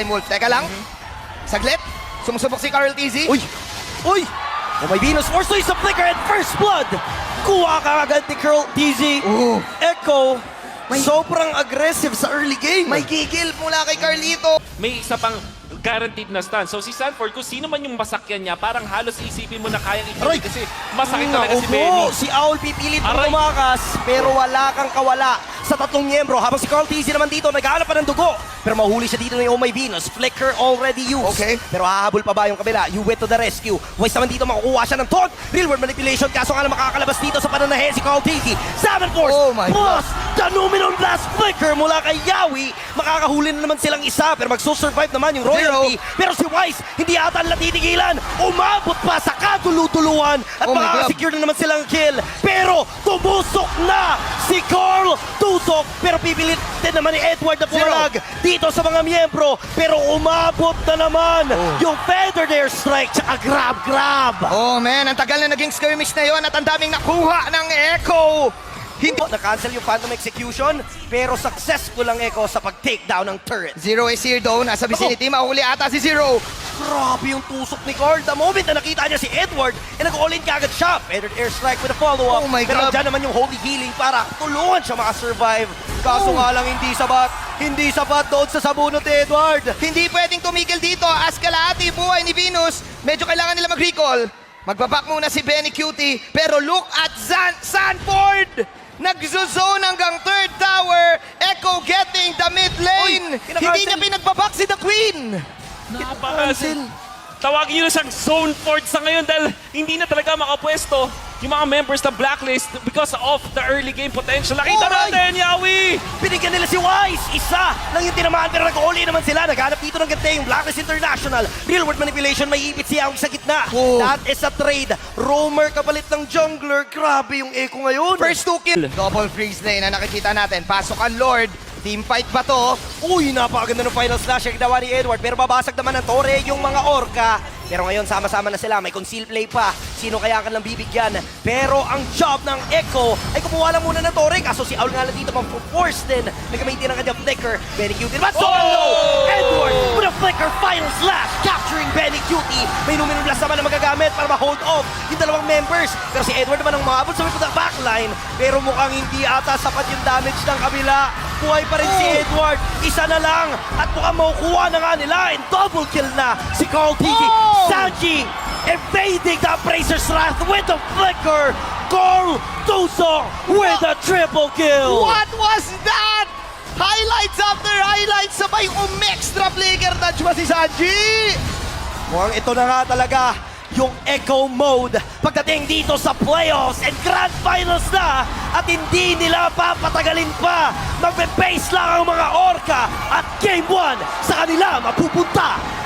Time Wolf. Teka lang. Saglit. Sumusubok si Carl TZ. Uy! Uy! Oh, may Venus Force to sa flicker at first blood! Kuha ka agad ni Carl TZ. Echo, sobrang aggressive sa early game. May gigil mula kay Carlito. May isa pang guaranteed na stun. So si Sanford, kung sino man yung masakyan niya, parang halos isipin mo na kayang Aray! i-kill kasi masakit talaga si Opo, Benny. si Owl pipilit mo Aray! tumakas, pero wala kang kawala sa tatlong miyembro. Habang si Carl TZ naman dito, naghahanap pa ng dugo. Pero mahuli siya dito ng Oh My Venus. Flicker already used. Okay. Pero hahabol pa ba yung kabila? You went to the rescue. Wise naman dito makukuha siya ng taunt. Real world manipulation. Kaso nga lang makakalabas dito sa pananahe si Carl TZ. Salmon Force Oh my plus the Numenon Blast Flicker mula kay Yawi. Makakahuli na naman silang isa pero magsusurvive naman yung Royalty. Pero si Wise, hindi ata nila titigilan. Umabot pa sa kadulutuluan at Oh my God. makakasecure na naman silang kill. Pero tumusok na si Carl Tusok. Pero pipilit din naman ni Edward na pumalag dito sa mga miyembro. Pero umabot na naman yung Feathered Airstrike tsaka grab. Oh man, ang tagal na naging skirmish na yon at ang daming nakuha ng Echo. Hindi na-cancel yung Phantom Execution, pero successful ang Echo sa pag-takedown ng turret. Zero is here though. Nasa vicinity. Mahuli ata si Zero. Grabe yung tusok ni Carl. The moment na nakita niya si Edward, nag-all-in kagad siya. Feathered Airstrike with a follow-up. Oh my Pero God. dyan naman yung Holy Healing para tulungan siya makasurvive. Kaso nga lang hindi sapat doon sa sabunot ni Edward. Hindi pwedeng tumigil dito. As kalahati buhay ni Venus. Medyo kailangan nila mag-recall. Magbaback muna si Benny Cutie. Pero look at Sanford! Nagzo-zone hanggang third tower. Echo getting the mid lane. Oy, Hindi niya pinagbaback si The Queen. Napakasin. Tawagin nyo na siyang zone fort sa ngayon dahil hindi na talaga makapwesto yung mga members ng Blacklist because of the early game potential. Nakita Aray! natin, Yawi! Binigyan nila si Wise. Isa lang yung tinamaan pero nag-all-in naman sila. Naghanap dito ng ganda yung Blacklist International. Real world manipulation, may ipit si Yawi sa gitna. Oh. That is a trade. Roamer kapalit ng jungler. Grabe yung Echo ngayon. First two kill. Double freeze lane na nakikita natin. Pasok ang Lord. Team fight ba to? Uy, napakaganda ng final slash yung ginawa ni Edward. Pero babasag naman ng Torre yung mga Orca. Pero ngayon, sama-sama na sila. May conceal play pa. Sino kaya ka lang bibigyan? Pero ang job ng Echo ay kumuha lang muna ng Torre. Kaso si Owl nga lang dito mag-force din. Nagamitin ng kanyang flicker. Benny Cutie. But so low! Edward with a flicker final slash. Capturing Benny Cutie. May Numenon Blast naman na magagamit para ma-hold off yung dalawang members. Pero si Edward naman ang umabot sa may backline. Pero mukhang hindi ata sapat yung damage ng kabila. Buhay pa rin si Edward. Isa na lang. At mukhang makukuha na nga nila. And double kill na si Carl TZ. Sanji evading the Bracer's Wrath with the flicker. Carl Tusok with a triple kill. What was that? Highlights after highlights. Sabay extra flicker touch ba si Sanji? Mukhang ito na nga talaga yung Echo mode pagdating dito sa playoffs and grand finals na at hindi nila papatagalin pa. Magbe-base lang ang mga Orca at game 1 sa kanila mapupunta